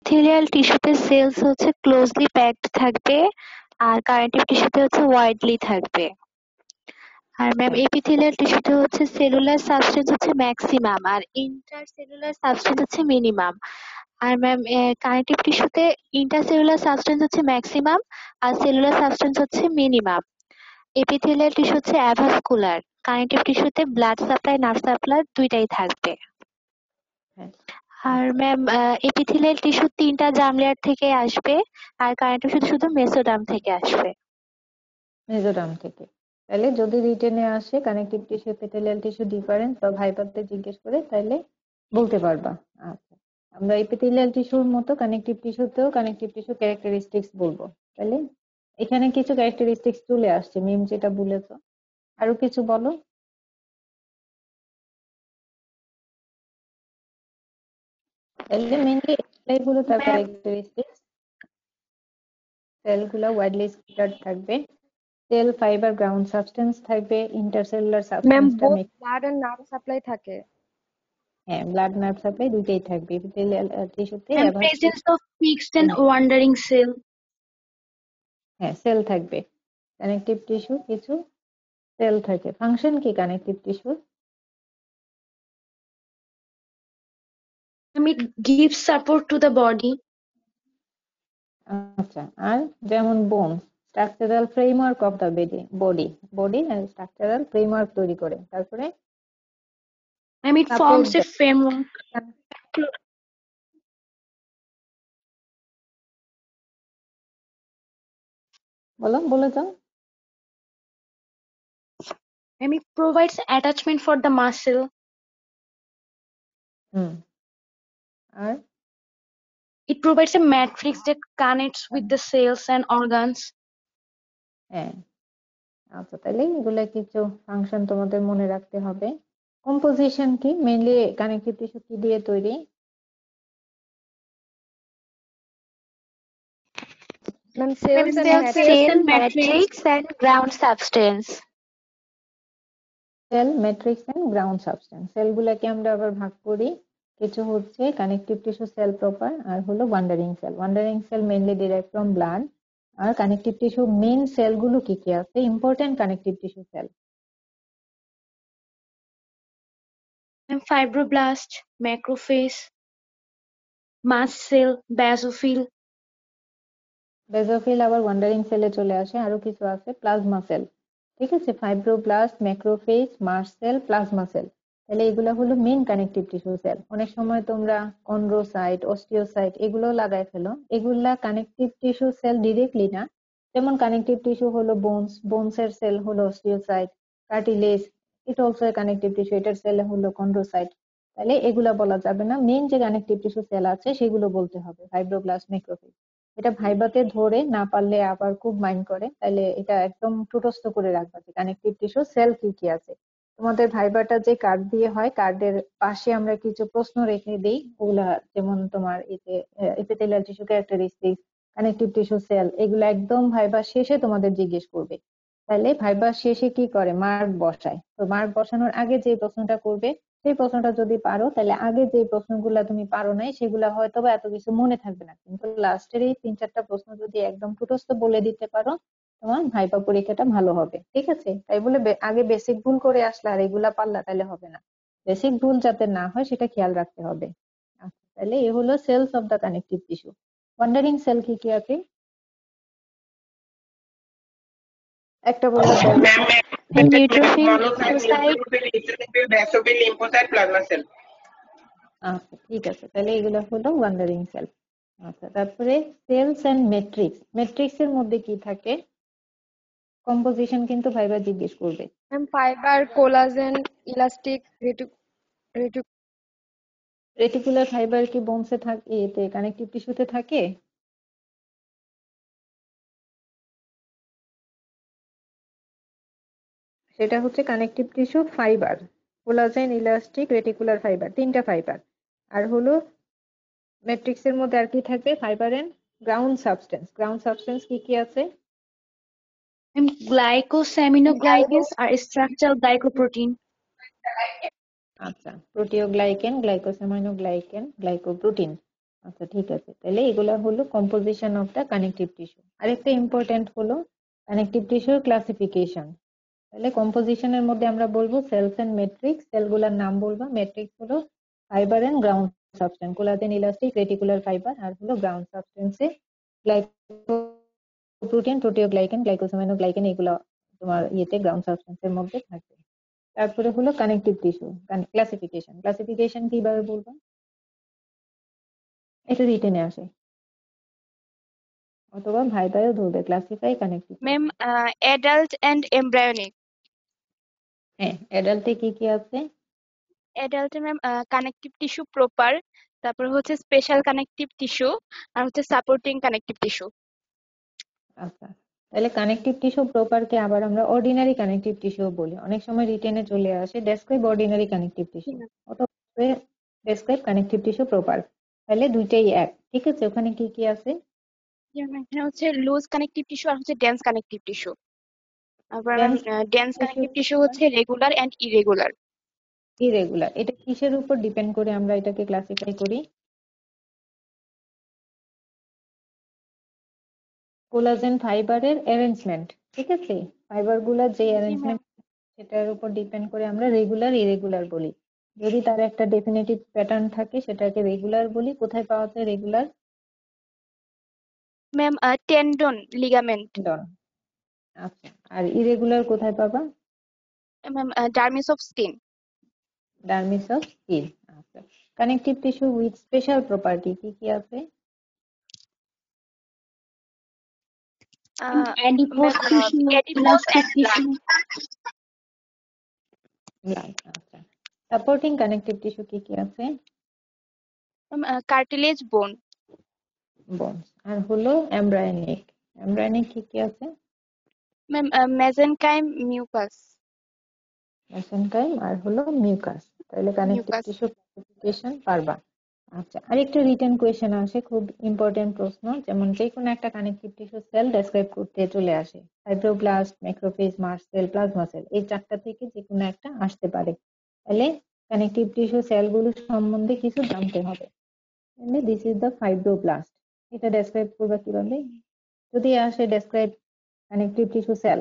Epithelial টিস্যুতে sales হচ্ছে closely packed থাকবে আর connective টিস্যুতে হচ্ছে ওয়াইডলি থাকবে। আর ম্যাম এপিথেলিয়াল টিস্যুতে হচ্ছে সেলুলার সাবস্টেন্স হচ্ছে ম্যাক্সিমাম আর ইন্টারসেলুলার সাবস্টেন্স হচ্ছে মিনিমাম। আর ম্যাম কানেকটিভ টিস্যুতে ইন্টারসেলুলার সাবস্টেন্স হচ্ছে ম্যাক্সিমাম আর সেলুলার সাবস্টেন্স হচ্ছে মিনিমাম। এপিথেলিয়াল টিস্যু হচ্ছে অ্যাভাস্কুলার, কানেকটিভ টিস্যুতে ব্লাড সাপ্লাই নার্ভ সাপ্লাই দুইটাই থাকবে। হ্যাঁ আর ম্যাম এপিথেলিয়াল টিস্যু 3টা জার্ম লেয়ার থেকে আসবে আর কানেকটিভ টিস্যু শুধু মেসোডার্ম থেকে আসবে। মেজোরাম থেকে। তাহলে যদি রিটেনে আসে connective tissue epithelial tissue difference বা ভাইবাতে জিজ্ঞেস করে তাহলে বলতে পারবা। আচ্ছা, আমরা এপিথেলিয়াল টিস্যুর মতো কানেকটিভ টিস্যুতেও কানেকটিভ টিস্যু ক্যারেক্টারিস্টিক্স বলবো। তাহলে এখানে কিছু ক্যারেক্টারিস্টিক্স চলে আসছে, মিম যেটা বলেছো, আরো কিছু বলো। তাহলে মেইনলি এটাই হলো তার ম্যাম ক্যারেক্টারিস্টিক্স। সেলগুলো ওয়াইডলি স্ক্যাটার্ড থাকবে, সেল ফাইবার গ্রাউন্ড সাবস্টেন্স থাকবে, ইন্টারসেলুলার ম্যাম সাবস্টেন্সটা both blood and nerve supply থাকে। হ্যাঁ ব্লাড নার্ভ সাপ্লাই দুইটাই থাকবে এপিথেলিয়াল টিস্যুতে। Ma'am presence of fixed and wandering cell. হ্যাঁ সেল থাকবে, কানেকটিভ টিস্যু কিছু সেল থাকে। ফাংশন কি কানেকটিভ টিস্যুর? It gives support to the body. আচ্ছা, আর যেমন বোন structural framework of the body, body structural framework তৈরি করে। তারপরে It সাপোর্ট forms a দেয়। framework. বলো, বলে যাও। It provides attachment for the muscle. Hmm, R It provides a matrix that connects with the cells and organs. হ্যাঁ আচ্ছা, তাহলে এগুলা কিছু ফাংশন তোমাদের মনে রাখতে হবে। কম্পোজিশন কি, মেইনলি কানেকটিভ টিস্যু কি দিয়ে তৈরি? Ma'am Maybe cells and cells, matrix. matrix and ground substance. Cell matrix and ground substance. সেলগুলোকে আমরা আবার ভাগ করি, কিছু হচ্ছে কানেকটিভ টিস্যু সেল প্রপার আর হলো wandering cell. Wandering cell mainly derive from blood. আর কানেকটিভ টিস্যু মেইন সেলগুলো কি কি আছে, important connective tissue cell? And fibroblast, macrophage, mast cell, basophil. Basophil আবার ওয়ান্ডারিং সেলে চলে আসে। আরো কিছু আছে প্লাজমা সেল, ঠিক আছে, fibroblast, macrophage, mast cell, plasma sell. তাহলে এগুলো হলো মেইন কানেকটিভ টিস্যু সেল। অনেক সময় তোমরা কন্ড্রোসাইট, অস্টিওসাইট এগুলো লাগাই ফেলো, এগুলা কানেকটিভ টিস্যু সেল ডিরেক্টলি না। যেমন কানেকটিভ টিস্যু হলো বোনস, বোনসের সেল হলো অস্টিওসাইট, কার্টিলেজ এটা অলসো কানেকটিভ টিস্যু, এটার সেল হলো কন্ড্রোসাইট। তাহলে এগুলা বলা যাবে না, মেইন যে কানেকটিভ টিস্যু সেল আছে সেগুলো বলতে হবে, ফাইব্রোব্লাস্ট, ম্যাক্রোফেজ। এটা ভাইবাতে ধরে না পারলে আবার খুব মাইন্ড করে, তাহলে এটা একদম টুটস্থ করে রাখবা যে কানেকটিভ টিস্যু সেল কি কি আছে। তোমাদের ভাইবাটা যে কার্ড দিয়ে হয়, কার্ডের পাশে আমরা কিছু প্রশ্ন রেখে দিই, ওগুলা যেমন তোমার এতে epithelial tissue characteristics, connective tissue cell, এগুলো একদম ভাইবা শেষে তোমাদের জিজ্ঞেস করবে। তাহলে ভাইবা শেষে কি করে, মার্ক বসায়। তো মার্ক বসানোর আগে যে প্রশ্নটা করবে, সেই প্রশ্নটা যদি পারো তাহলে আগে যে প্রশ্নগুলা তুমি পারো নাই সেগুলা হয়তো বা এত কিছু মনে থাকবে না, কিন্তু লাস্টের এই 3-4টা প্রশ্ন যদি একদম টুটস্থ বলে দিতে পারো, তোমার ভাইবা পরীক্ষাটা ভালো হবে। ঠিক আছে, তাই বলে আগে বেসিক ভুল করে আসলে আর এগুলা পারলা তাহলে হবে না। বেসিক ভুল যাতে না হয় সেটা খেয়াল রাখতে হবে। আচ্ছা, তাহলে এ হলো cells of the connective tissue. Wandering cell কি কি আছে? একটা বললে ma'am Neutrophil, monocyte, lymphocyte. Neutrophil, basophil, lymphocyte, plasma cell. আচ্ছা ঠিক আছে, তাহলে এগুলো হলো ওয়ান্ডারিং সেল। আচ্ছা, তারপরে সেলস এন্ড ম্যাট্রিক্স। ম্যাট্রিক্স এর মধ্যে কি থাকে, কম্পোজিশন কিন্তু ভাইবা জিজ্ঞেস করবে। Ma'am fibre, collagen, elastic, reticular fibre কি বোনসে থাকে, এতে কানেকটিভ টিস্যুতে থাকে? সেটা হচ্ছে connective tissue fibre, collagen, elastic, reticular fibre, 3টা ফাইবার। আর হলো ম্যাট্রিক্স এর মধ্যে আর কি থাকবে, fibre and ground substance. Ground substance কি কি আছে? Glycosaminoglycans are a structural glycoprotein. আচ্ছা, প্রোটিওগ্লাইকেন, গ্লাইকোসামাইনোগ্লাইকেন, গ্লাইকোপ্রোটিন। আচ্ছা ঠিক আছে, তাহলে এগুলা হলো composition of the connective tissue. আরেকটা ইম্পর্টেন্ট হলো কানেকটিভ টিস্যুর ক্লাসিফিকেশন। তাহলে কম্পোজিশনের মধ্যে আমরা বলবো সেলস এন্ড ম্যাট্রিক্স। সেলগুলোর নাম বলবো। ম্যাট্রিক্স হলো fibre and ground substance, collagen, elastic, reticular fibre. আর হলো গ্রাউন্ড সাবস্টেন্সে গ্লাইকোপ্রোটিন, প্রোটিওগ্লাইকেন, গ্লাইকোসামিনোগ্লাইকেন, এগুলো তোমার ইয়েতে গ্রাউন্ড সাবস্টেন্সের মধ্যে থাকবে। তারপরে হলো কানেকটিভ টিস্যু ক্লাসিফিকেশন। ক্লাসিফিকেশন কিভাবে বলবো, এটা রিটেনে আসে অথবা ভাইবায়ও ধরবে। Classify connective ma'am tissue. Adult and embryonic. হ্যাঁ, অ্যাডাল্টে কি কি আছে? অ্যাডাল্টে ম্যাম কানেকটিভ টিস্যু প্রপার, তারপর হচ্ছে স্পেশাল কানেকটিভ টিস্যু, আর হচ্ছে সাপোর্টিং কানেকটিভ টিস্যু। আচ্ছা, তাহলে কানেকটিভ টিস্যু প্রপারকে আবার আমরা অর্ডিনারি কানেকটিভ টিস্যু বলি। অনেক সময় রিটেনে চলে আসে ডেসক্রাইব অর্ডিনারি কানেকটিভ টিস্যু অথবা ডেসক্রাইব কানেকটিভ টিস্যু প্রপার। তাহলে দুইটাই এক, ঠিক আছে। ওখানে কি কি আছে? এখানে হচ্ছে লুজ কানেকটিভ টিস্যু আর হচ্ছে ডেন্স কানেকটিভ টিস্যু। আবার ma'am dense dense tissue, connective tissue হচ্ছে রেগুলার এন্ড ইরেগুলার। ইরেগুলার। এটা কিসের উপর ডিপেন্ড করে আমরা এটাকে ক্লাসিফাই করি? কোলাজেন ফাইবারের অ্যারেঞ্জমেন্ট, ঠিক আছে। ফাইবার গুলার যে জি ম্যাম। অ্যারেঞ্জমেন্ট সেটার উপর ডিপেন্ড করে আমরা রেগুলার ইরেগুলার বলি। যদি তার একটা ডেফিনেটিভ প্যাটার্ন থাকে সেটাকে রেগুলার বলি। কোথায় পাওয়া যায় রেগুলার? Ma'am tendon, ligament. ডন। আচ্ছা, আর ইরেগুলার কোথায় পাবা? Ma'am dermis of skin. Dermis of skin. আচ্ছা, connective tissue with special property কি কি আছে? adipose tissue, adipose elastic tissue, আচ্ছা, সাপোর্টিং কানেকটিভ টিস্যু কি কি আছে? কার্টিলেজ, বোন। বোনস। আর হলো এমব্রায়োনিক। এমব্রায়োনিক কি কি আছে? Ma'am mesenchyme, mucous. মেসেনকাইম আর হলো মিউকাস। তাহলে কানেকটিভ মিউকাস। টিস্যু ক্লাসিফিকেশন পারবা। আচ্ছা, আরেকটা রিটেন কোয়েশ্চেন আসে, খুব ইম্পর্টেন্ট প্রশ্ন। যেমন যে কোনো একটা কানেকটিভ টিস্যু সেল ডেসক্রাইব করতে চলে আসে, fibroblast, macrophage, mast cell, plasma sell, এই চারটা থেকে যে কোনো একটা আসতে পারে। তাহলে কানেকটিভ টিস্যু সেলগুলো সম্বন্ধে কিছু জানতে হবে। তাহলে দিস ইজ দ্য ফাইব্রোব্লাস্ট। এটা ডেসক্রাইব করবা কিভাবে? যদি আসে ডেসক্রাইব কানেকটিভ টিস্যু সেল,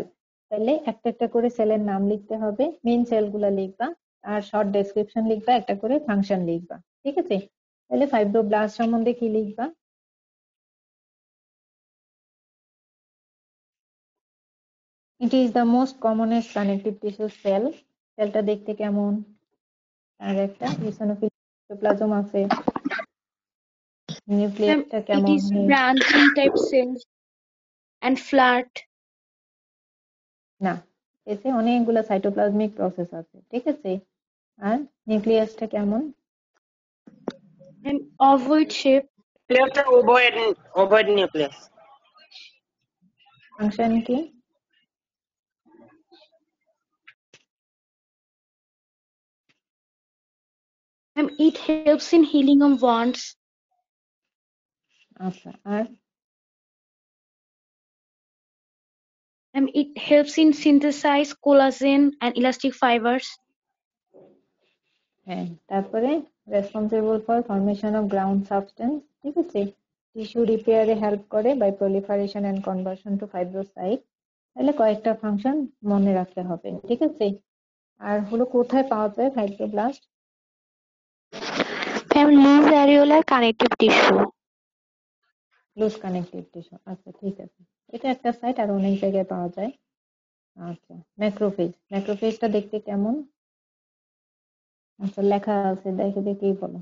তাহলে একটা একটা করে সেলের নাম লিখতে হবে, মেইন সেলগুলো লিখবা, আর শর্ট ডেসক্রিপশন লিখবা, একটা করে ফাংশন লিখবা, ঠিক আছে। তাহলে ফাইব্রোব্লাস্ট সম্বন্ধে কি লিখবা? It is the most commonest connective tissue cell. সেলটা দেখতে কেমন? আর একটা ইসোনোফিল সাইটোপ্লাজম আছে। ma'am, নিউক্লিয়াসটা it কেমন? is branching type cells and flat. না, এতে অনেকগুলো সাইটোপ্লাজমিক প্রসেস আছে, ঠিক আছে। আর নিউক্লিয়াসটা কেমন? And ovoid shape. Nucleus ovoid nucleus. Function কি? And it helps in healing of wounds. আচ্ছা, আর? And it helps in synthesize collagen and elastic fibers. হ্যাঁ, তারপরে responsible for formation of ground substance, ঠিক আছে। টিস্যু রিপেয়ারে হেল্প করে by proliferation and conversion to fibrocyte. তাহলে কয়েকটা ফাংশন মনে রাখতে হবে, ঠিক আছে। আর হলো কোথায় পাওয়া যায় fibroblast? Ma'am, loose areolar connective tissue. Loose connective tissue. আচ্ছা ঠিক আছে, এটা একটা সাইট, আর অনেক জায়গায় পাওয়া যায়। আচ্ছা, ম্যাক্রোফেজ। ম্যাক্রোফেজটা দেখতে কেমন? আচ্ছা, লেখা আছে, দেখে দেখেই বলো।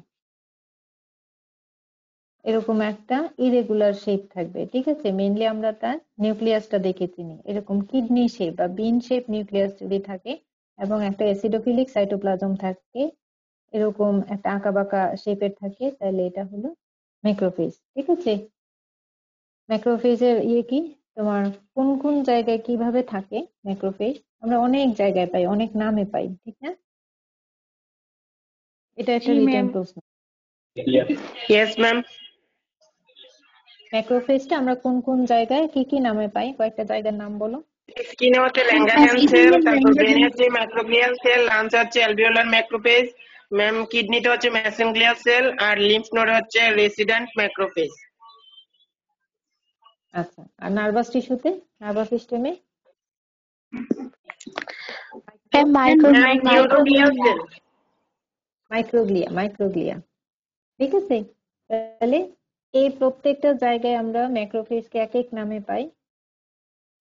এরকম একটা ইরেগুলার শেপ থাকবে, ঠিক আছে। মেইনলি আমরা তার নিউক্লিয়াসটা দেখে চিনি, এরকম কিডনি শেপ বা বিন শেপ নিউক্লিয়াস যদি থাকে এবং একটা অ্যাসিডোফিলিক সাইটোপ্লাজম থাকে, এরকম একটা আঁকা বাঁকা শেপের থাকে, তাহলে এটা হলো ম্যাক্রোফেজ, ঠিক আছে। ম্যাক্রোফেজের ইয়ে কি, তোমার কোন কোন জায়গায় কিভাবে থাকে ম্যাক্রোফেজ? আমরা অনেক জায়গায় পাই, অনেক নামে পাই, ঠিক না? এটা একটা Ji রিটেন ma'am. প্রশ্ন। Yes, ma'am. ম্যাক্রোফেজটা আমরা কোন কোন জায়গায় কি কি নামে পাই, কয়েকটা জায়গার নাম বলো। স্কিনে হচ্ছে Ma'am, Langerhans skin sell, and তারপর ব্রেনে Langerhans. হচ্ছে মাইক্রোগ্লিয়াল সেল, লাঞ্চ হচ্ছে অ্যালভিওলার ম্যাক্রোফেজ, ম্যাম কিডনিতে হচ্ছে মেসেনগ্লিয়াল সেল আর লিম্ফ নোডে হচ্ছে রেসিডেন্ট ম্যাক্রোফেজ। আচ্ছা, আর নার্ভাস টিস্যুতে, নার্ভাস সিস্টেমে ma'am ma'am neuroglial cell. Microglia, microglia. ঠিক আছে, তাহলে এই প্রত্যেকটা জায়গায় আমরা ম্যাক্রোফেজকে এক এক নামে পাই।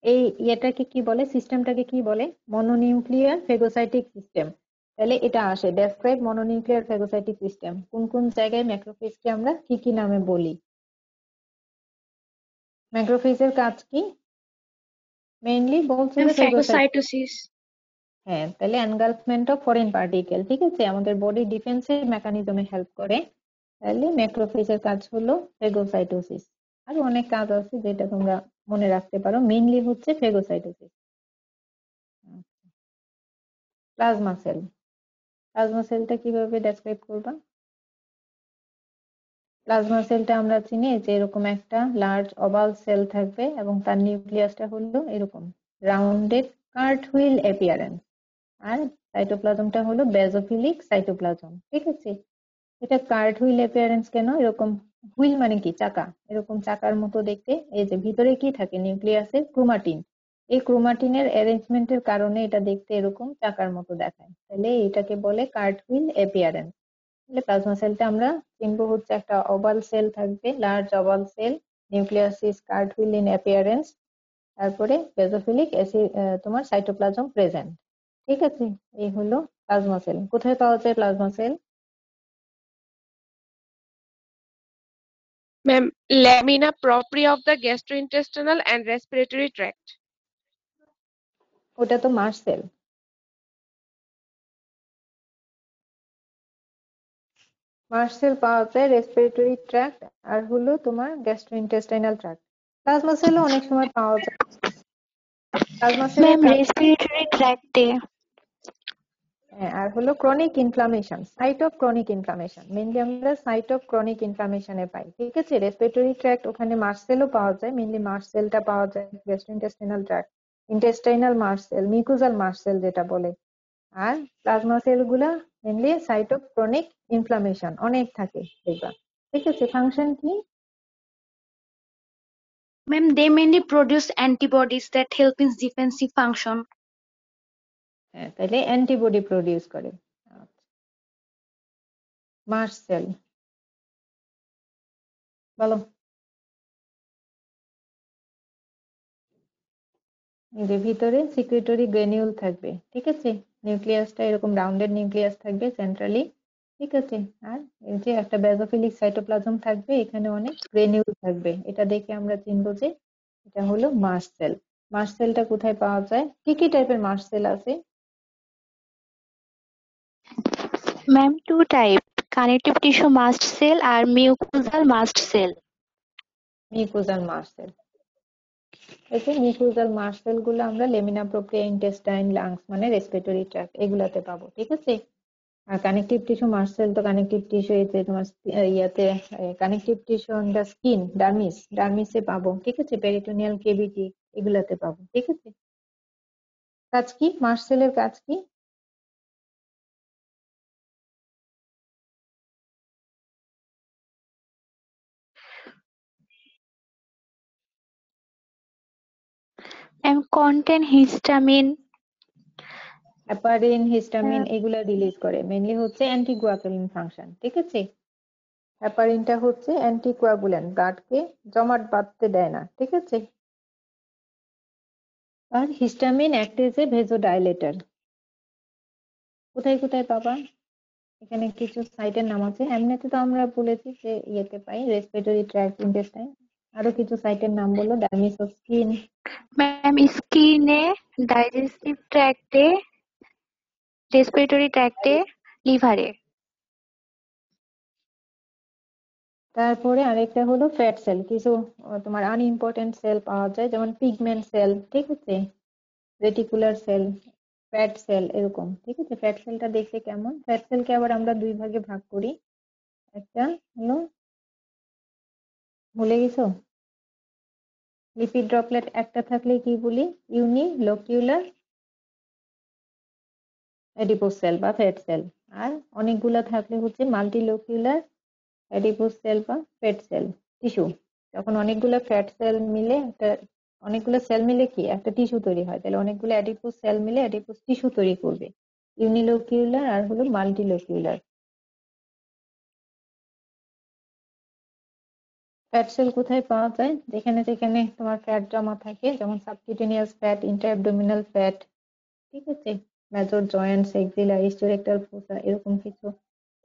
এই এটাকে কি বলে, সিস্টেমটাকে কি বলে? Mononuclear phagocytic system. তাহলে এটা আসে, ডেসক্রাইব মনোনিউক্লিয়ার ফেগোসাইটিক সিস্টেম। কোন কোন জায়গায় ম্যাক্রোফেজকে আমরা কি কি নামে বলি? ম্যাক্রোফেজের কাজ কি? মেইনলি বলছে যে ফেগোসাইট। ফ্যাগোসাইটোসিস। হ্যাঁ, তাহলে এনগালফমেন্ট অফ ফরেন পার্টিকেল, ঠিক আছে, আমাদের বডি ডিফেন্সের মেকানিজমে হেল্প করে। তাহলে ম্যাক্রোফেজের কাজ হলো ফেগোসাইটোসিস। আর অনেক কাজ আছে যেটা তোমরা মনে রাখতে পারো, মেইনলি হচ্ছে ফেগোসাইটোসিস। প্লাজমা সেল, প্লাজমা সেলটা কিভাবে ডেসক্রাইব করবা? প্লাজমা সেলটা আমরা চিনি যে এরকম একটা লার্জ ওভাল সেল থাকবে এবং তার নিউক্লিয়াসটা হলো এরকম রাউন্ডেড কার্ট হুইল অ্যাপিয়ারেন্স, আর সাইটোপ্লাজমটা হলো বেজোফিলিক সাইটোপ্লাজম। ঠিক আছে, এটা কার্ট হুইল অ্যাপিয়ারেন্স কেন? এরকম হুইল মানে কি? চাকা, এরকম চাকার মতো দেখতে। এই যে ভিতরে কি থাকে নিউক্লিয়াসে? ক্রোমাটিন। এই ক্রোমাটিনের অ্যারেঞ্জমেন্টের কারণে এটা দেখতে এরকম চাকার মতো দেখায়। তাহলে এটাকে বলে কার্ট হুইল অ্যাপিয়ারেন্স। তাহলে প্লাজমা সেলটা আমরা চিনবো হচ্ছে একটা ওভাল সেল থাকবে, large oval cell, nucleus is cart wheel in appearance, তারপরে বেজোফিলিক তোমার সাইটোপ্লাজম প্রেজেন্ট। ঠিক আছে, এই হলো প্লাজমা সেল। কোথায় পাওয়া যায় plasma sell? Ma'am, lamina propria of the gastrointestinal and respiratory tract. ওটা তো মাস সেল। মাস সেল পাওয়া যায় রেসপিরেটরি ট্র্যাক্ট আর হলো তোমার গ্যাস্ট্রোইন্টেস্টাইনাল ট্র্যাক্ট। প্লাজমা সেলও অনেক সময় পাওয়া যায়। প্লাজমা সেলের ম্যাম কাজ রেসপিরেটরি ট্র্যাক্টে। আর হলো chronic inflammation, site of chronic inflammation. Mainly আমরা সাইট অফ ক্রনিক ইনফ্লামেশনে পাই। ঠিক আছে, রেসপিরেটরি ট্র্যাক্ট ওখানে মাস সেলও পাওয়া যায়, মেইনলি মাস সেলটা পাওয়া যায় gastrointestinal tract, intestinal mast cell, mucosal mast cell যেটা বলে। আর প্লাজমা সেল গুলা mainly site of chronic inflammation অনেক থাকে দেখবা। ঠিক আছে, ফাংশন কি? Ma'am, they mainly produce antibodies that help in defensive function. হ্যাঁ, তাহলে অ্যান্টিবডি প্রডিউস করে। মাস সেল বলো। এর ভিতরে সিক্রেটরি গ্রেনিউল থাকবে। ঠিক আছে, নিউক্লিয়াসটা এরকম রাউন্ডেড নিউক্লিয়াস থাকবে সেন্ট্রালি। ঠিক আছে, আর এই যে একটা বেজোফিলিক সাইটোপ্লাজম থাকবে, এখানে অনেক গ্রেনিউল থাকবে। এটা দেখে আমরা চিনবো যে এটা হলো মাস সেল। মাস সেলটা কোথায় পাওয়া যায়? কি কি টাইপের মাস সেল আছে? Ma'am two type, connective tissue mast cell আর mucosal mast cell. Mucosal mast cell. এই যে মিউকোজাল মাস সেল গুলো আমরা লেমিনা প্রোপ্রিয়া, ইন্টেস্টাইন, লাংস মানে রেসপিরেটরি ট্র্যাক্ট এগুলাতে পাবো। ঠিক আছে, আর কানেকটিভ টিস্যু মাস সেল তো কানেকটিভ টিস্যু এতে তোমার ইয়াতে connective tissue on the skin, dermis, ডার্মিসে পাবো। ঠিক আছে, পেরিটোনিয়াল কেভিটি এগুলাতে পাবো। ঠিক আছে, কাজ কি মাস সেলের? কাজ কি? Ma'am contain histamine. Heparin, histamine এগুলা রিলিজ করে। মেইনলি হচ্ছে অ্যান্টিকোয়াগুলিন ফাংশন। ঠিক আছে, হেপারিনটা হচ্ছে অ্যান্টিকোয়াগুলেন্ট, ব্লাডকে জমাট বাঁধতে দেয় না। ঠিক আছে, আর হিস্টামিন অ্যাক্ট এজ এ ভেজোডাইলেটর। কোথায় কোথায় পাবা? এখানে কিছু সাইটের নাম আছে। এমনিতে তো আমরা বলেছি যে ইয়েতে পাই, রেসপিরেটরি ট্র্যাক্ট, ইন্টেস্টাইন। আরো কিছু সাইটের নাম বললো। Dermis of skin. ম্যাম স্কিনে, ডাইজেস্টিভ ট্র্যাক্টে, রেসপিরেটরি ট্র্যাক্টে, লিভারে। তারপরে আরেকটা হলো ফ্যাট সেল। কিছু তোমার আনইম্পর্টেন্ট সেল পাওয়া যায়, যেমন পিগমেন্ট সেল। ঠিক আছে, রেটিকুলার সেল, ফ্যাট সেল এরকম। ঠিক আছে, ফ্যাট সেলটা দেখতে কেমন? ফ্যাট সেলকে আবার আমরা দুই ভাগে ভাগ করি। একটা হলো, ভুলে গেছো? লিপিড ড্রপলেট একটা থাকলে কি বলি? ইউনিলোকিউলার অ্যাডিপোজ সেল বা ফ্যাট সেল। আর অনেকগুলা থাকলে হচ্ছে মাল্টিলোকিউলার অ্যাডিপোজ সেল বা ফ্যাট সেল টিস্যু। যখন অনেকগুলো সেল মিলে কি একটা টিস্যু তৈরি হয়, তাহলে অনেকগুলো অ্যাডিপোজ সেল মিলে অ্যাডিপোজ টিস্যু তৈরি করবে। ইউনিলোকিউলার আর হলো মাল্টিলোকিউলার। ফ্যাট সেল কোথায় পাওয়া যায়? যেখানে যেখানে তোমার ফ্যাট জমা থাকে, যেমন সাবকিউটেনিয়াস ফ্যাট, ইন্ট্রাঅ্যাবডোমিনাল ফ্যাট, ঠিক আছে, major joints, axilla, ischiorectal fossa, এরকম কিছু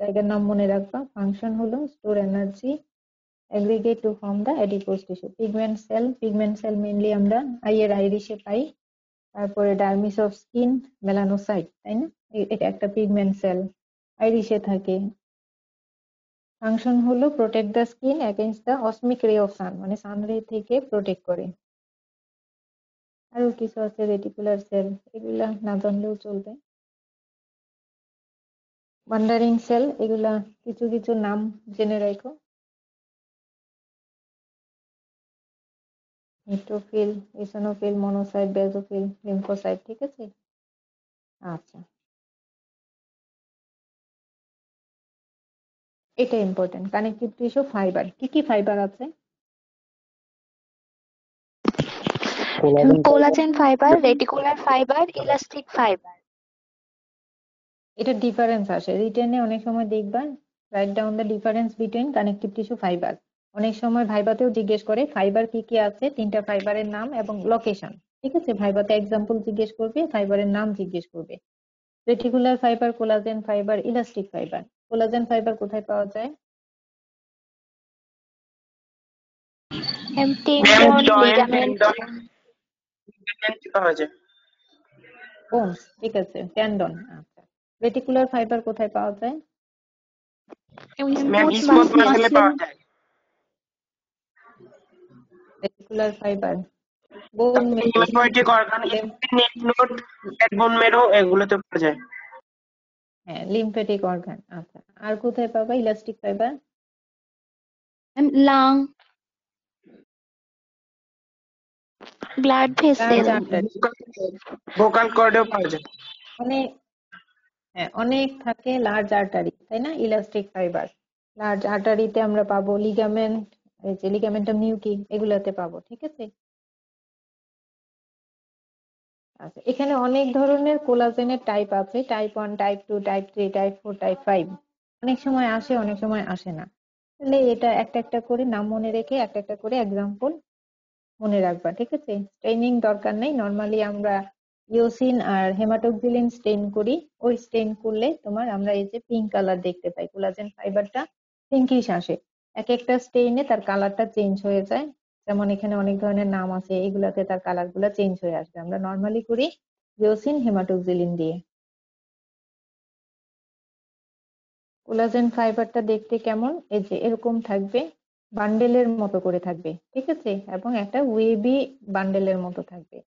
জায়গার নাম মনে রাখবা। ফাংশন হলো store energy, aggregate to form the adipose tissue. Pigment cell mainly আমরা আইয়ের আইরিশে পাই। তারপরে ডার্মিস অফ স্কিন, মেলানোসাইট, তাই না? এটা একটা পিগমেন্ট সেল, আইরিশে থাকে। ফাংশন হলো protect the skin against the cosmic ray of সান, মানে সান রে থেকে প্রোটেক্ট করে। আরো কিছু আছে রেটিকুলার সেল, এগুলা না জানলেও চলবে। ওয়ান্ডারিং সেল, এগুলা কিছু কিছু নাম জেনে রাখো। Neutrophil, eosinophil, monocyte, basophil, lymphocyte, ঠিক আছে। আচ্ছা, এটা ইম্পর্টেন্ট। কানেকটিভ টিস্যু ফাইবার, কি কি ফাইবার আছে? Collagen collagen fibre, reticular fibre, elastic fibre. এটা ডিফারেন্স আসে রিটেনে অনেক সময়, দেখবা write down the difference between connective tissue fibre. অনেক সময় ভাইবাতেও জিজ্ঞেস করে ফাইবার কি কি আছে, তিনটা ফাইবারের নাম এবং লোকেশন, ঠিক আছে। ভাইবাতে এক্সাম্পল জিজ্ঞেস করবে, ফাইবারের নাম জিজ্ঞেস করবে। Reticular fibre, collagen fibre, elastic fibre. Collagen fibre কোথায় পাওয়া যায়? Ma'am tendon, joint ligament. পাওয়া যায়। বোনস, ঠিক আছে, টেন্ডন। আচ্ছা, রেটিকুলার ফাইবার কোথায় পাওয়া যায়? ম্যাম স্মুথ স্মুথ মাসেলে মাসল। পাওয়া যায়। রেটিকুলার ফাইবার বোন মেরু, হেমাটোপয়েটিক অর্গান, নেট নোড, বোন মেরু, এগুলোতে পাওয়া যায়। হ্যাঁ, লিম্ফেটিক অর্গান। আচ্ছা, আর কোথায় পাবা elastic fibre? Lung, blood vessel. Large artery. Vocal কর্ডেও পাওয়া যায়। অনেক, হ্যাঁ অনেক থাকে লার্জ আর্টারি, তাই না? ইলাস্টিক ফাইবার লার্জ আর্টারিতে আমরা পাবো। লিগামেন্ট, এই যে লিগামেন্টাম নিউকি, এগুলাতে পাবো, ঠিক আছে। আচ্ছা, এখানে অনেক ধরনের কোলাজেনের টাইপ আছে, type 1, type 2, type 3, type 4, type 5। অনেক সময় আসে, অনেক সময় আসে না। তাহলে এটা একটা একটা করে নাম মনে রেখে একটা একটা করে এক্সাম্পল মনে রাখবা, ঠিক আছে। স্টেইনিং দরকার নেই, নর্মালি আমরা ইওসিন আর হেমাটোক্সিলিন স্টেইন করি। ওই স্টেইন করলে তোমার আমরা এই যে পিঙ্ক কালার দেখতে পাই, কোলাজেন ফাইবারটা পিঙ্কিশ আসে। এক একটা স্টেইনে তার কালারটা চেঞ্জ হয়ে যায়। যেমন এখানে অনেক ধরনের নাম আছে, এগুলাতে তার কালার গুলা চেঞ্জ হয়ে আসবে। আমরা নর্মালি করি ইওসিন হেমাটোক্সিলিন দিয়ে। কোলাজেন ফাইবারটা দেখতে কেমন? এই যে এরকম থাকবে, বান্ডেলের মতো করে থাকবে, ঠিক আছে, এবং একটা ওয়েভি বান্ডেলের মতো থাকবে।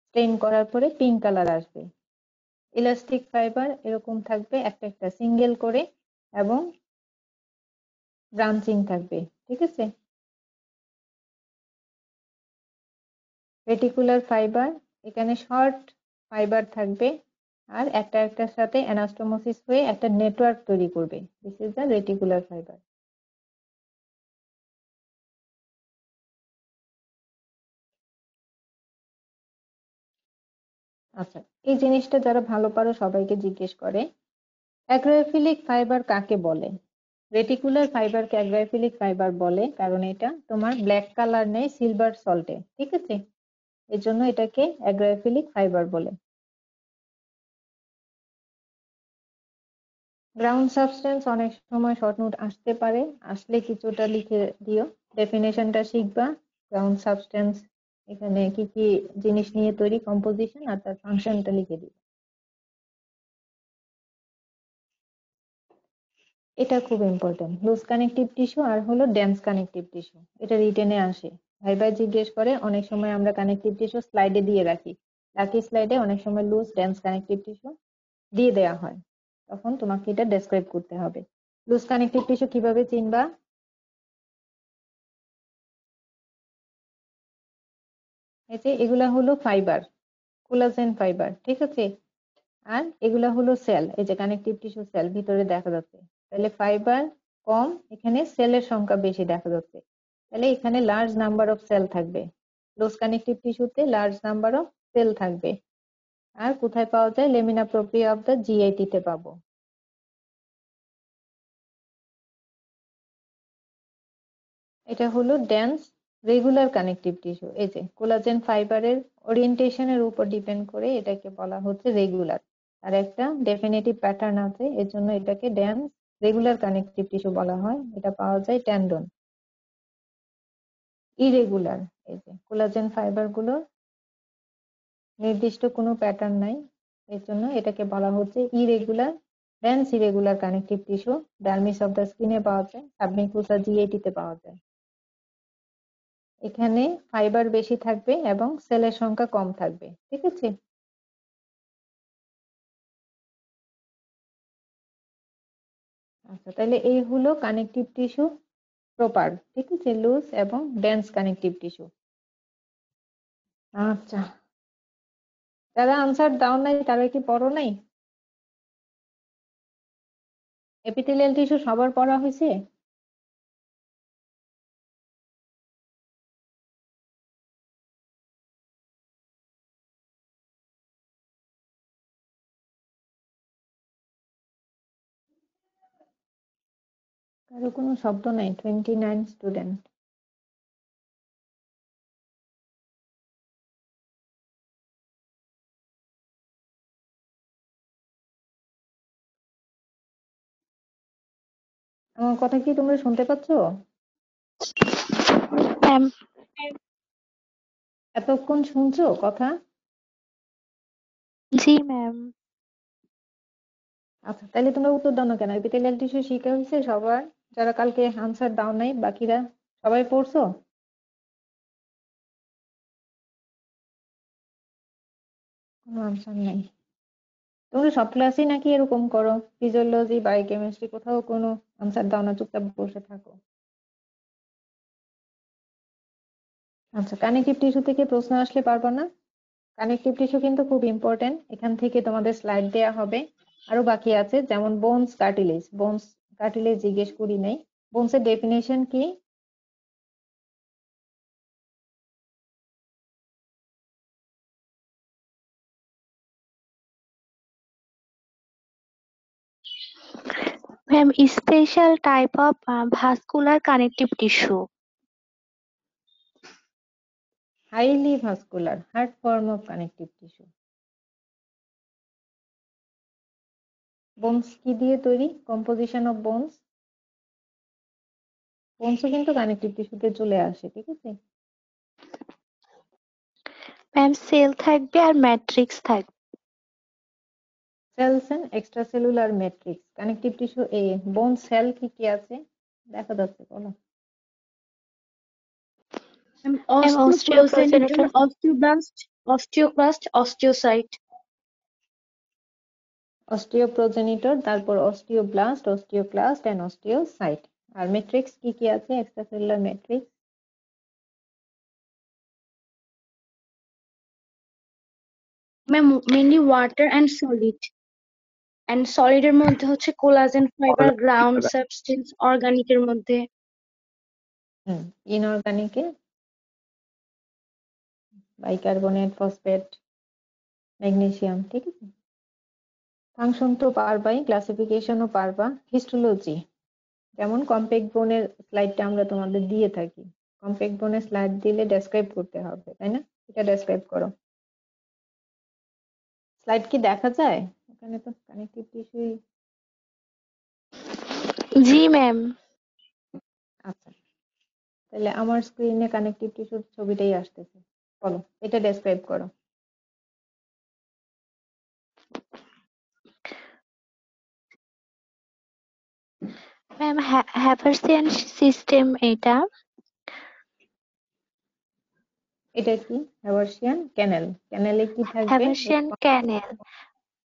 স্টেইন করার পরে পিঙ্ক কালার আসবে। ইলাস্টিক ফাইবার এরকম থাকবে, একটা একটা সিঙ্গেল করে এবং ব্রাঞ্চিং থাকবে, ঠিক আছে। রেটিকুলার ফাইবার, এখানে শর্ট ফাইবার থাকবে আর একটা একটার সাথে অ্যানাস্টোমোসিস হয়ে একটা নেটওয়ার্ক তৈরি করবে। This is the reticular fibre. আচ্ছা, এই জিনিসটা যারা ভালো পারো সবাইকে জিজ্ঞেস করে, অ্যাগ্রাফিলিক ফাইবার কাকে বলে? রেটিকুলার ফাইবারকে অ্যাগ্রাফিলিক ফাইবার বলে কারণ এটা তোমার ব্ল্যাক কালার নেই সিলভার সল্টে, ঠিক আছে, এর জন্য এটাকে অ্যাগ্রাফিলিক ফাইবার বলে। গ্রাউন্ড সাবস্টেন্স অনেক সময় শর্ট নোট আসতে পারে, আসলে কিছুটা লিখে দিও। ডেফিনেশনটা শিখবা, গ্রাউন্ড সাবস্টেন্স এখানে কি কি জিনিস নিয়ে তৈরি, কম্পোজিশন, আর তার ফাংশনটা লিখে দিও। এটা খুব ইম্পর্টেন্ট, লুজ কানেকটিভ টিস্যু আর হলো ডেন্স কানেকটিভ টিস্যু। এটা রিটেনে আসে, ভাইবাই জিজ্ঞেস করে। অনেক সময় আমরা কানেকটিভ টিস্যু স্লাইডে দিয়ে রাখি, লাকি স্লাইডে অনেক সময় লুজ ডেন্স কানেকটিভ টিস্যু দিয়ে দেওয়া হয়, তখন তোমাকে এটা ডেসক্রাইব করতে হবে। লুজ কানেকটিভ টিস্যু কিভাবে চিনবা? এই যে এগুলা হলো ফাইবার, কোলাজেন ফাইবার, ঠিক আছে। আর এগুলা হলো সেল, এই যে কানেকটিভ টিস্যু সেল ভিতরে দেখা যাচ্ছে। তাহলে ফাইবার কম, এখানে সেলের সংখ্যা বেশি দেখা যাচ্ছে। তাহলে এখানে লার্জ নাম্বার অফ সেল থাকবে, ক্লোজ কানেকটিভ টিস্যুতে লার্জ নাম্বার অফ সেল থাকবে। আর কোথায় পাওয়া যায়? Lamina propria of the GIT তে পাবো। এটা হলো ডেন্স রেগুলার কানেকটিভ টিস্যু। এই যে কোলাজেন ফাইবারের ওরিয়েন্টেশনের উপর ডিপেন্ড করে এটাকে বলা হচ্ছে রেগুলার। আর একটা ডেফিনেটিভ প্যাটার্ন আছে, এর জন্য এটাকে ডেন্স রেগুলার কানেকটিভ টিস্যু বলা হয়। এটা পাওয়া যায় টেন্ডন। ইরেগুলার, এই যে কোলাজেন ফাইবার গুলোর নির্দিষ্ট কোনো প্যাটার্ন নাই, এর জন্য এটাকে বলা হচ্ছে irregular dense irregular connective tissue. Dermis of the স্কিনে পাওয়া যায়, সাবমিকুসা জিএটি তে পাওয়া যায়। এখানে ফাইবার বেশি থাকবে এবং সেলের সংখ্যা কম থাকবে, ঠিক আছে। আচ্ছা, তাহলে এই হলো কানেকটিভ টিস্যু প্রপার, ঠিক আছে, লুজ এবং ডেন্স কানেকটিভ টিস্যু। আচ্ছা, যারা আনসার দাও নাই তারা কি পড়ো নাই? এপিথেলিয়াল টিস্যু সবার পড়া হয়েছে? কারো কোনো শব্দ নাই? 29 স্টুডেন্ট। আমার কথা কি তোমরা শুনতে পাচ্ছো? ম্যাম এতক্ষণ শুনছো কথা? জি ম্যাম। আচ্ছা, তাহলে তোমরা উত্তর দাও না কেন? এপিথেলিয়াল টিস্যু শিখা হয়েছে সবার? যারা কালকে আনসার দাও নাই বাকিরা সবাই পড়ছো? কোনো আনসার নাই। তোমরা সব ক্লাসে নাকি এরকম করো? ফিজিওলজি, বায়োকেমিস্ট্রি কোথাও কোনো আনসার দাও না, চুপচাপ বসে থাকো? আচ্ছা, কানেকটিভ টিস্যু থেকে প্রশ্ন আসলে পারবা না? কানেকটিভ টিস্যু কিন্তু খুব ইম্পর্টেন্ট, এখান থেকে তোমাদের স্লাইড দেয়া হবে। আরো বাকি আছে, যেমন বোনস কার্টিলেজ। বোনস কার্টিলেজ জিজ্ঞেস করি নাই। বোনসের ডেফিনেশন কি? Ma'am special type of vascular connective tissue. Highly vascular hard form of connective tissue. Bones কি দিয়ে তৈরি? Composition of bones. বোনসও কিন্তু কানেকটিভ টিস্যুতে চলে আসে, ঠিক আছে। ম্যাম সেল থাকবে আর ম্যাট্রিক্স থাকবে। Cells and extracellular matrix. Connective tissue এ বোন সেল কি কি আছে দেখা যাচ্ছে, বলো। Ma'am Osteoprogenitor, osteoprogenitor. osteoblast, osteoclast, osteocyte. Osteoprogenitor, তারপর অস্টিওব্লাস্ট, অস্টিওক্লাস্ট এন্ড অস্টিওসাইট। আর ম্যাট্রিক্স কি কি আছে? Extracellular matrix. Ma'am, mainly water and solid. And solid এর মধ্যে হচ্ছে collagen fibre, ground substance, organic এর মধ্যে ইনঅর্গানিকে বাইকার্বনেট, ফসফেট, ম্যাগনেসিয়াম, ঠিক আছে। ফাংশন তো পারবাই, ক্লাসিফিকেশনও পারবা। হিস্টোলজি, যেমন কম্প্যাক্ট বোনের স্লাইডটা আমরা তোমাদের দিয়ে থাকি। কম্প্যাক্ট বোনের স্লাইড দিলে ডেসক্রাইব করতে হবে, তাই না? এটা ডেসক্রাইব করো। স্লাইড কি দেখা যায়? ওখানে তো কানেকটিভ টিস্যুই। জি ম্যাম। আচ্ছা, তাহলে আমার স্ক্রিনে কানেকটিভ টিস্যুর ছবিটাই আসতেছে। বলো, এটা ডেসক্রাইব করো। ম্যাম হ্যাভারসিয়ান সিস্টেম এটা। এটা কি? হ্যাভারসিয়ান ক্যানেল। ক্যানেলে কি থাকবে? Haversian canal,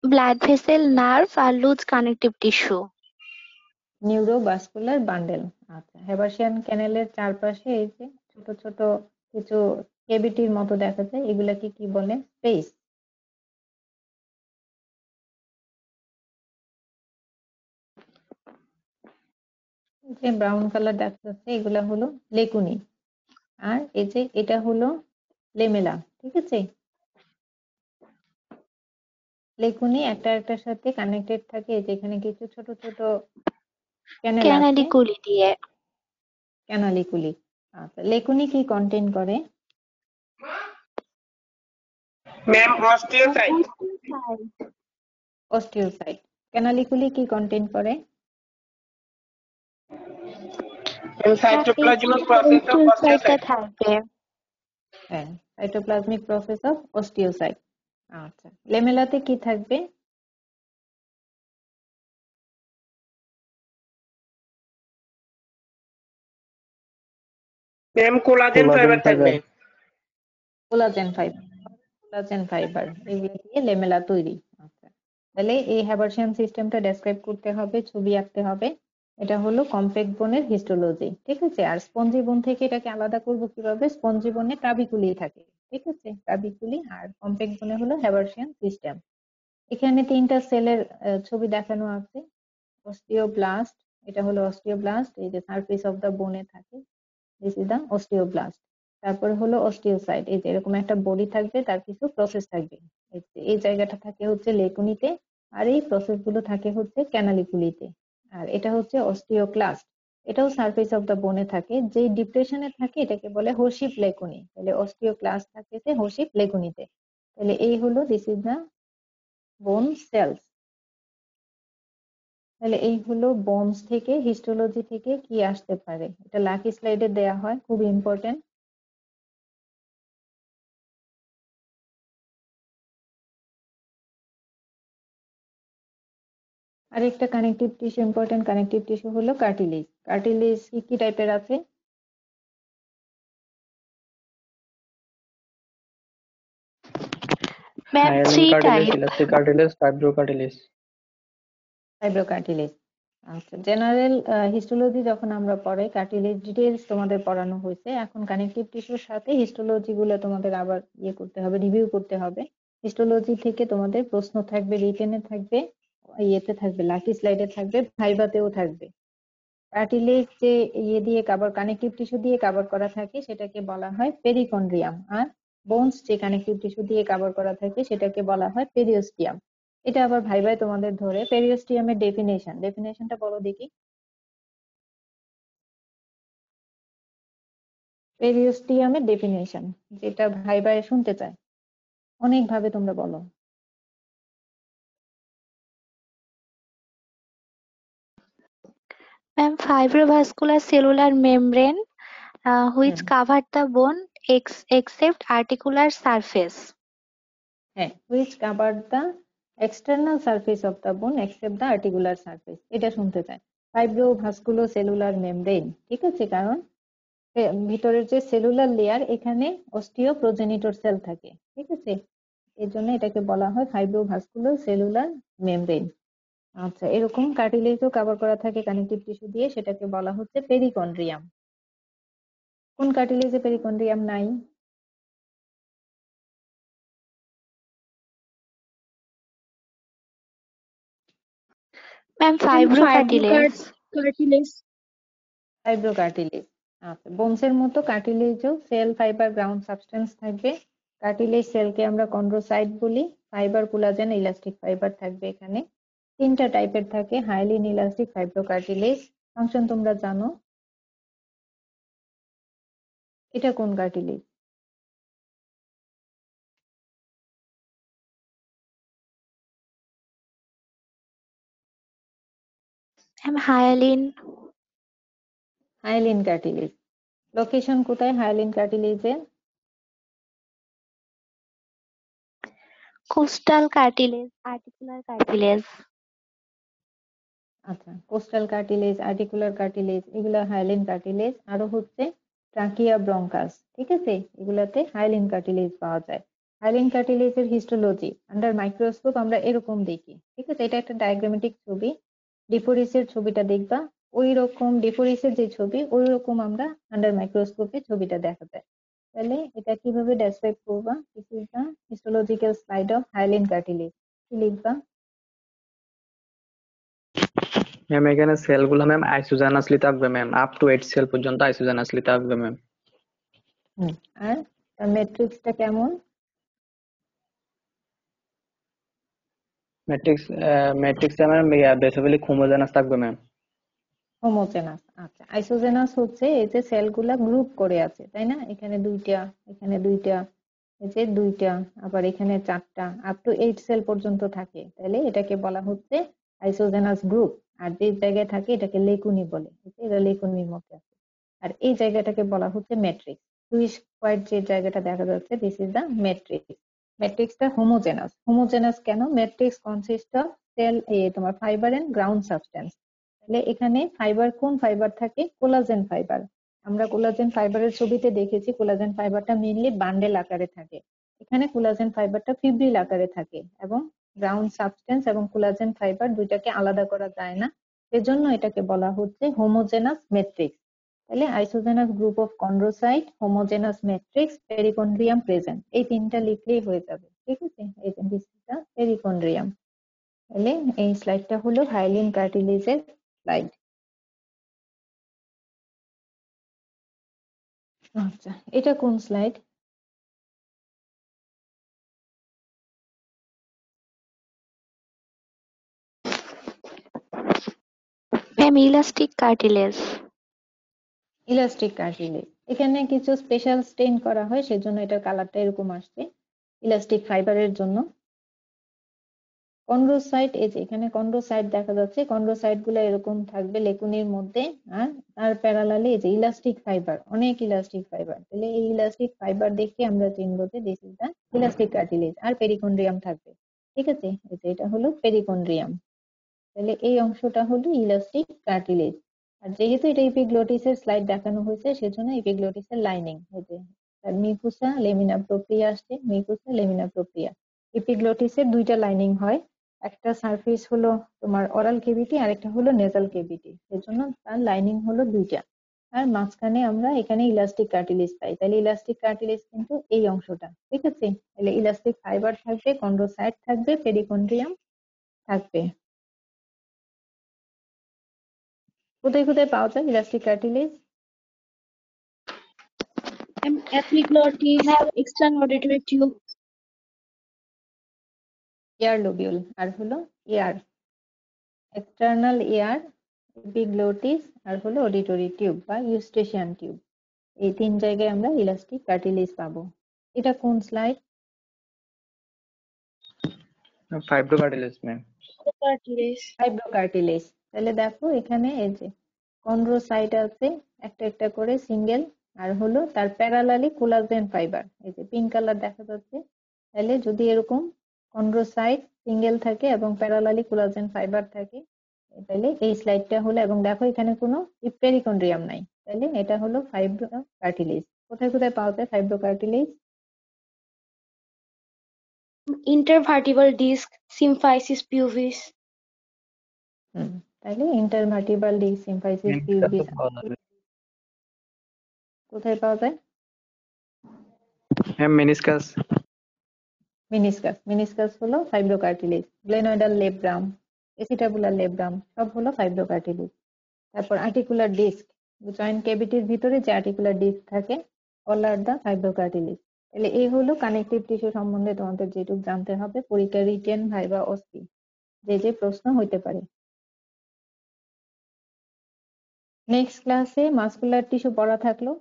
blood vessel, nerve আর loose connective tissue. Neurovascular bundle. আচ্ছা, হ্যাভারসিয়ান ক্যানেলের চারপাশে এই যে ছোট ছোট কিছু কেভিটির মতো দেখা যায়, এগুলাকে কি বলে? স্পেস। যে ব্রাউন কালার দেখা যাচ্ছে এগুলা হলো লেকুনি, আর এই যে এটা হলো লেমেলা। ঠিক আছে, লেকুনি একটা একটার সাথে কানেক্টেড থাকে, যেখানে কিছু ছোট ছোট ক্যানেল আছে, ক্যানালিকুলি দিয়ে। ক্যানালিকুলি। আচ্ছা, লেকুনি কি কন্টেইন করে? Ma'am osteocyte. অস্টিওসাইট। ক্যানালিকুলি কি কন্টেইন করে? সাইটোপ্লাজমিক প্রসেস অফ অস্টিওসাইটটা অস্টিওসাইট। থাকবে। হ্যাঁ, সাইটোপ্লাজমিক প্রসেস অফ অস্টিওসাইট। আচ্ছা, লেমেলাতে কি থাকবে? ম্যাম কোলাজেন কোলাজেন ফাইবার থাকবে। Fibre. Collagen fibre. Collagen fibre এগুলো দিয়ে লেমেলা তৈরি। আচ্ছা, তাহলে এই হ্যাবারশিয়ান সিস্টেমটা ডেসক্রাইব করতে হবে, ছবি আঁকতে হবে। এটা হলো কমপ্লেক্স বোনের হিস্টোলজি। ঠিক আছে, আর স্পঞ্জি বোন থেকে এটাকে আলাদা করব কিভাবে? স্পঞ্জি বোনে ট্রাবিকুলি থাকে। ঠিক আছে, ট্রাবিকুলি, আর কমপ্লেক্স বোনে হলো হ্যাবারশিয়ান সিস্টেম। এখানে তিনটা সেলের ছবি দেখানো আছে। অস্টিওব্লাস্ট, এটা হলো অস্টিওব্লাস্ট, এই যে সারফেস অফ দা বোনে থাকে, দিস ইজ দা অস্টিওব্লাস্ট। তারপরে হলো অস্টিওসাইট, এই যে এরকম একটা বডি থাকবে, তার কিছু প্রসেস থাকবে। এই জায়গাটা থাকে হচ্ছে লেকুনিতে, আর এই প্রসেস গুলো থাকে হচ্ছে ক্যানালিকুলিতে। আর এটা হচ্ছে অস্টিওক্লাস্ট, এটাও সারফেস অফ দা বোনে থাকে, যে ডিপ্রেশনে থাকে এটাকে বলে হোসিপ লেকুনি। তাহলে অস্টিওক্লাস্ট থাকে হোসিপ লেকুনিতে। তাহলে এই হলো দিস ইজ দা বোন সেলস। তাহলে এই হলো বোনস থেকে, হিস্টোলজি থেকে কি আসতে পারে, এটা লাকি স্লাইডে দেয়া হয়, খুব ইম্পর্টেন্ট। আরেকটা connective tissue, important connective tissue হলো কার্টিলেজ। কার্টিলেজ কি কি টাইপের আছে? Ma'am hyaline three cartilage, type. Elastic cartilage, fibro cartilage. Fibro cartilage. আচ্ছা, জেনারেল হিস্টোলজি যখন আমরা পড়াই কার্টিলেজ ডিটেইলস তোমাদের পড়ানো হয়েছে, এখন কানেকটিভ টিস্যুর সাথে হিস্টোলজি গুলো তোমাদের আবার করতে হবে, রিভিউ করতে হবে। হিস্টোলজি থেকে তোমাদের প্রশ্ন থাকবে, রিটেনে থাকবে, ইয়েতে থাকবে, লাকি স্লাইডে থাকবে, ভাইভাতেও থাকবে। কার্টিলেজ যে দিয়ে কভার, কানেকটিভ টিস্যু দিয়ে কভার করা থাকে সেটাকে বলা হয় পেরিকন্ড্রিয়াম, আর বোনস যে কানেকটিভ টিস্যু দিয়ে কভার করা থাকে সেটাকে বলা হয় পেরিওস্টিয়াম। এটা আবার ভাইভায় তোমাদের ধরে। পেরিওস্টিয়ামের ডেফিনেশনটা বলো দেখি। পেরিওস্টিয়ামের ডেফিনেশন যেটা ভাইভায় শুনতে চায়, অনেক ভাবে তোমরা বলো। Ma'am fibrovascular cellular membrane which hmm, cover the bone except articular surface. হ্যাঁ, which cover the external surface of the bone except the articular surface, এটা শুনতে চায়। ফাইব্রোভাস্কুলো সেলুলার মেমব্রেন, ঠিক আছে, কারণ ভিতরের যে সেলুলার লেয়ার, এখানে অস্টিও প্রোজেনিটর সেল থাকে। ঠিক আছে, এর জন্য এটাকে বলা হয় ফাইব্রোভাস্কুলো সেলুলার মেমব্রেন। আচ্ছা, এরকম কার্টিলেজও কভার করা থাকে কানেকটিভ টিস্যু দিয়ে, সেটাকে বলা হচ্ছে পেরিকন্ড্রিয়াম। কোন কার্টিলেজে পেরিকন্ড্রিয়াম নাই? Ma'am And fibro cartilage. cartilage. Fibro cartilage. আচ্ছা, বোনসের মতো কার্টিলেজও সেল ফাইবার গ্রাউন্ড সাবস্টেন্স থাকবে। কার্টিলেজ সেলকে আমরা কন্ড্রোসাইট বলি। ফাইবার, কোলাজেন, ইলাস্টিক ফাইবার থাকবে এখানে। তিনটা টাইপের থাকে, hyaline, elastic, fibrocartilage. Function তোমরা জানো, এটা কোন cartilage? Ma'am hyaline. Hyaline cartilage. Location কোথায় হাইলিন কার্টিলেজের? Costal cartilage, articular cartilage. আচ্ছা, কোস্টাল কার্টিলেজ, আর্টিকুলার কার্টিলেজ, এগুলা হাইলিন কার্টিলেজ। আরো হচ্ছে ট্রাকিয়া, ব্রঙ্কাস, ঠিক আছে, এগুলাতে হাইলিন কার্টিলেজ পাওয়া যায়। হাইলিন কার্টিলেজের হিস্টোলজি আন্ডার মাইক্রোস্কোপ আমরা এরকম দেখি। ঠিক আছে, এটা একটা ডায়াগ্রামেটিক ছবি। ডিফোরিসের ছবিটা দেখবা, ওই রকম ডিফোরিসের যে ছবি ওই রকম আমরা আন্ডার মাইক্রোস্কোপে ছবিটা দেখা যায়। তাহলে এটা কিভাবে ডেসক্রাইব করবা? This is the histological slide of hyaline cartilage. কি লিখবা? ম্যাম এখানে সেলগুলো ম্যাম আইসোজেনাসলি থাকবে ম্যাম, আপ টু 8 সেল পর্যন্ত আইসোজেনাসলি থাকবে ম্যাম। আর ম্যাট্রিক্সটা কেমন? ম্যাট্রিক্স ম্যাট্রিক্সে ম্যাম বেসিক্যালি হোমোজেনাস থাকবে ম্যাম। হোমোজেনাস। আচ্ছা, আইসোজেনাস হচ্ছে এই যে সেলগুলা গ্রুপ করে আছে, তাই না? এখানে দুইটা, এখানে দুইটা, এই যে দুইটা, আবার এখানে চারটা, আপ টু 8 সেল পর্যন্ত থাকে, তাহলে এটাকে বলা হচ্ছে আইসোজেনাস গ্রুপ। আর যে জায়গায় থাকে এটাকে লেকুনি বলে, এটা লেকুনির মধ্যে আছে। আর এই জায়গাটাকে বলা হচ্ছে ম্যাট্রিক্স। দুই স্কোয়ার যে জায়গাটা দেখা যাচ্ছে, দিস ইজ দা ম্যাট্রিক্স। ম্যাট্রিক্সটা হোমোজেনাস। হোমোজেনাস কেন? ম্যাট্রিক্স কনসিস্ট অফ সেল, তোমার ফাইবার এন্ড গ্রাউন্ড সাবস্টেন্স। তাহলে এখানে ফাইবার, কোন ফাইবার থাকে? Collagen fibre. আমরা কোলাজেন ফাইবারের ছবিতে দেখেছি কোলাজেন ফাইবারটা মেইনলি বান্ডেল আকারে থাকে। এখানে কোলাজেন ফাইবারটা ফিব্রিল আকারে থাকে, এবং গ্রাউন্ড সাবস্টেন্স এবং কোলাজেন ফাইবার দুইটাকে আলাদা করা যায় না, সেজন্য এটাকে বলা হচ্ছে হোমোজেনাস ম্যাট্রিক্স। তাহলে isogenous group of chondrocyte, homogeneous matrix, perichondrium present, এই তিনটা লিখলেই হয়ে যাবে। ঠিক আছে, এই যে পেরিকন্ড্রিয়াম। তাহলে এই স্লাইডটা হলো হাইলিন কার্টিলেজের স্লাইড। আচ্ছা, এটা কোন slide? Ma'am elastic cartilage. Elastic cartilage. এখানে কিছু স্পেশাল স্টেইন করা হয়, সেজন্য এটার কালারটা এরকম আসছে, ইলাস্টিক ফাইবারের জন্য। কন্ড্রোসাইট, এই যে এখানে কন্ড্রোসাইট দেখা যাচ্ছে, কন্ড্রোসাইট গুলো এরকম থাকবে লেকুনির মধ্যে। আর তার প্যারালালি এই যে ইলাস্টিক ফাইবার, অনেক ইলাস্টিক ফাইবার। তাহলে এই ইলাস্টিক ফাইবার দেখে আমরা চিনবো যে this is the elastic cartilage. আর পেরিকন্ড্রিয়াম থাকবে। ঠিক আছে, এই যে এটা হলো পেরিকন্ড্রিয়াম। তাহলে এই অংশটা হলো ইলাস্টিক কার্টিলেজ। আর যেহেতু এটা এপিগ্লোটিসের স্লাইড দেখানো হয়েছে, সেজন্য এপিগ্লোটিসের লাইনিং, এই যে মিকুসা লেমিনা প্রোপ্রিয়া আসছে, মিকুসা লেমিনা প্রোপ্রিয়া। এপিগ্লোটিসের দুইটা লাইনিং হয়, একটা সারফেস হলো তোমার অরাল কেভিটি, আর একটা হলো নেজাল কেভিটি, সেজন্য তার লাইনিং হলো দুইটা। আর মাঝখানে আমরা এখানে ইলাস্টিক কার্টিলেজ পাই, তাহলে ইলাস্টিক কার্টিলেজ কিন্তু এই অংশটা। ঠিক আছে, তাহলে ইলাস্টিক ফাইবার থাকবে, কন্ড্রোসাইট থাকবে, পেরিকন্ড্রিয়াম থাকবে। কোথায় কোথায় পাওয়া যায় elastic cartilage? epiglottis, external auditory tube, ear lobule, আর হলো এয়ার, এক্সটার্নাল এয়ার, এপিগ্লোটিস, আর হলো অডিটরি টিউব বা ইউস্টেশিয়ান টিউব। এই তিন জায়গায় আমরা ইলাস্টিক কার্টিলেজ পাবো। এটা কোন slide? Fibrocartilage ma'am. cartilage, fibrocartilage. তাহলে দেখো এখানে এই যে কন্ড্রোসাইট আছে একটা একটা করে সিঙ্গেল, আর হলো তার প্যারালালি কোলাজেন ফাইবার, এই যে পিঙ্ক কালার দেখা যাচ্ছে। তাহলে যদি এরকম কন্ড্রোসাইট সিঙ্গেল থাকে এবং প্যারালালি কোলাজেন ফাইবার থাকে, তাহলে এই স্লাইডটা হলো, এবং দেখো এখানে কোনো পেরিকন্ড্রিয়াম নাই, তাহলে এটা হলো ফাইব্রোকার্টিলেজ। কোথায় কোথায় পাওয়া যায় fibrocartilage? intervertebral disc, symphysis pubis, তাহলে ইন্টারভার্টিব্রাল ডিস্ক, সিম্ফাইসিস পিউবিস কোথায় পাওয়া যায়? Ma'am meniscus. মিনিসকাস। মিনিসকাস হলো ফাইব্রোকার্টিলেজ। গ্লেনয়েডাল লেব্রাম, এসিটাবুলার লেব্রাম সব হলো ফাইব্রোকার্টিলেজ। তারপর আর্টিকুলার ডিস্ক, জয়েন্ট ক্যাভিটির ভিতরে যে আর্টিকুলার ডিস্ক থাকে, অল আর দা ফাইব্রোকার্টিলেজ। তাহলে এই হলো কানেকটিভ টিস্যু সম্বন্ধে তোমাদের যেটুকু জানতে হবে, পরীক্ষা রিটেন, ভাইবা, অস্পি যে যে প্রশ্ন হইতে পারে। নেক্সট ক্লাসে মাসকুলার টিস্যু পড়া থাকলো।